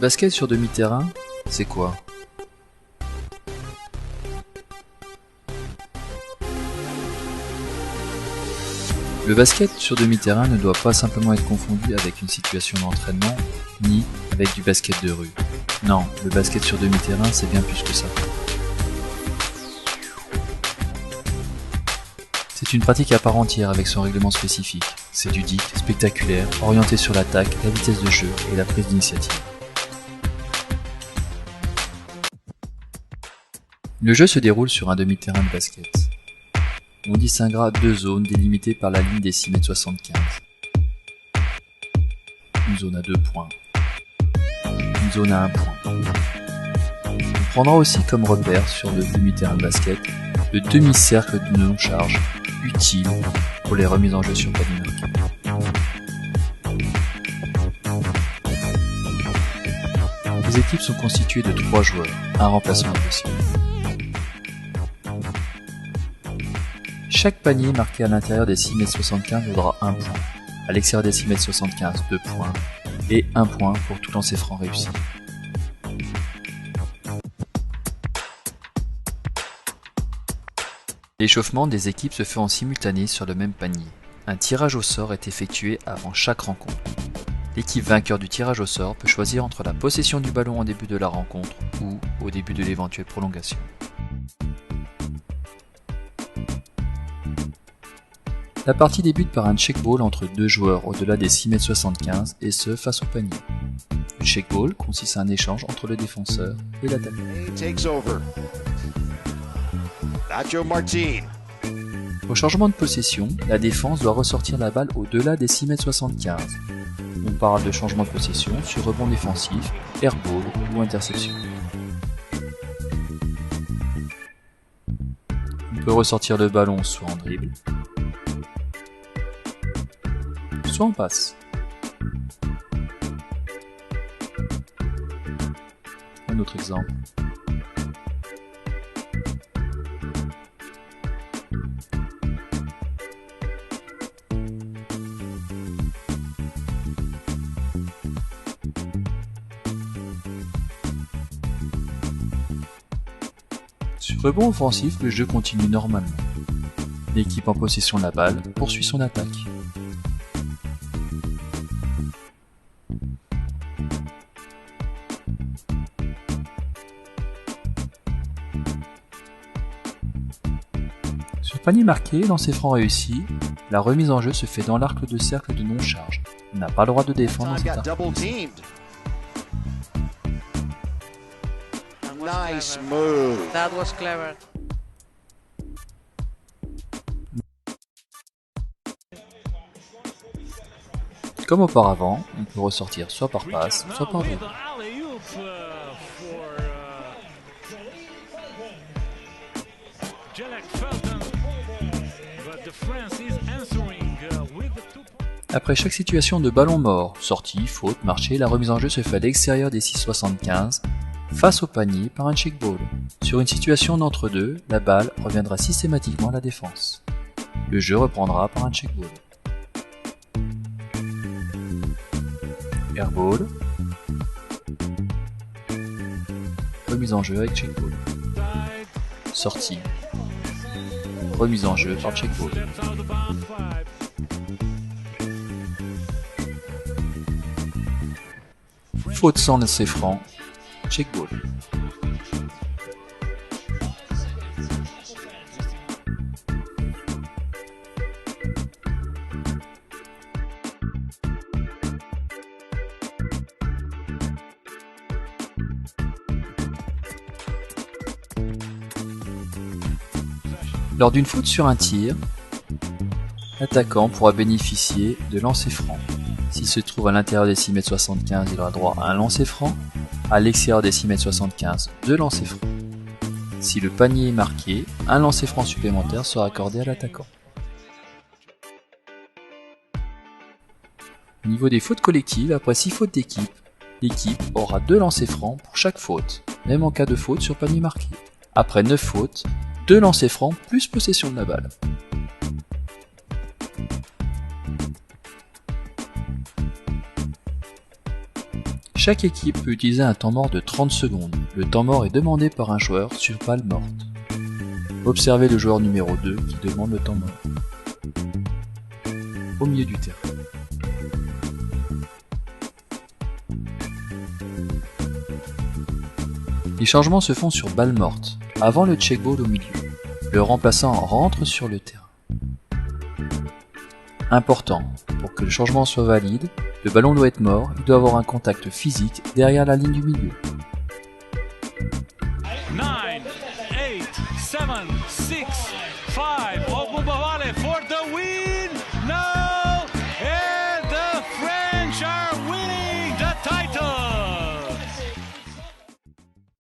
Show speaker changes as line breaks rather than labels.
basket sur demi-terrain, c'est quoi? Le basket sur demi-terrain ne doit pas simplement être confondu avec une situation d'entraînement, ni avec du basket de rue. Non, le basket sur demi-terrain, c'est bien plus que ça. C'est une pratique à part entière avec son règlement spécifique. C'est ludique, spectaculaire, orienté sur l'attaque, la vitesse de jeu et la prise d'initiative. Le jeu se déroule sur un demi-terrain de basket. On distinguera deux zones délimitées par la ligne des 6,75 m. Une zone à 2 points. Une zone à 1 point. On prendra aussi comme repère sur le demi-terrain de basket le demi-cercle de non-charge utile pour les remises en jeu sur panier marqué. Les équipes sont constituées de 3 joueurs, un remplaçant impossible. Chaque panier marqué à l'intérieur des 6,75 m vaudra 1 point, à l'extérieur des 6,75 m 2 points, et 1 point pour tout lancer franc réussi. L'échauffement des équipes se fait en simultané sur le même panier. Un tirage au sort est effectué avant chaque rencontre. L'équipe vainqueur du tirage au sort peut choisir entre la possession du ballon au début de la rencontre ou au début de l'éventuelle prolongation. La partie débute par un check-ball entre deux joueurs au-delà des 6,75 m et ce face au panier. Le check-ball consiste à un échange entre le défenseur et l'attaquant. Au changement de possession, la défense doit ressortir la balle au-delà des 6,75 m. On parle de changement de possession sur rebond défensif, airball ou interception. On peut ressortir le ballon soit en dribble, soit en passe. Un autre exemple. Sur rebond offensif, le jeu continue normalement. L'équipe en possession de la balle poursuit son attaque. Sur panier marqué, lancer franc réussi, la remise en jeu se fait dans l'arc de cercle de non-charge. On n'a pas le droit de défendre dans cet arc.
Nice move.
That was clever.
Comme auparavant, on peut ressortir soit par passe, soit par dribble. Après chaque situation de ballon mort, sortie, faute, marché, la remise en jeu se fait à l'extérieur des 6,75 face au panier par un check-ball. Sur une situation d'entre-deux, la balle reviendra systématiquement à la défense. Le jeu reprendra par un check-ball. Airball. Remise en jeu avec check-ball. Sortie. Remise en jeu par check-ball. Faute sans lancer franc. Check-ball. Lors d'une faute sur un tir, l'attaquant pourra bénéficier de lancer franc. S'il se trouve à l'intérieur des 6,75 m, il aura droit à un lancer franc. À l'extérieur des 6,75 m, 2 lancers francs. Si le panier est marqué, un lancer franc supplémentaire sera accordé à l'attaquant. Au niveau des fautes collectives, après 6 fautes d'équipe, l'équipe aura 2 lancers francs pour chaque faute, même en cas de faute sur panier marqué. Après 9 fautes, 2 lancers francs plus possession de la balle. Chaque équipe peut utiliser un temps mort de 30 secondes. Le temps mort est demandé par un joueur sur balle morte. Observez le joueur numéro 2 qui demande le temps mort. Au milieu du terrain. Les changements se font sur balle morte, avant le check-ball au milieu. Le remplaçant rentre sur le terrain. Important, pour que le changement soit valide, le ballon doit être mort, il doit avoir un contact physique derrière la ligne du milieu.
9, 8, 7, 6, 5, open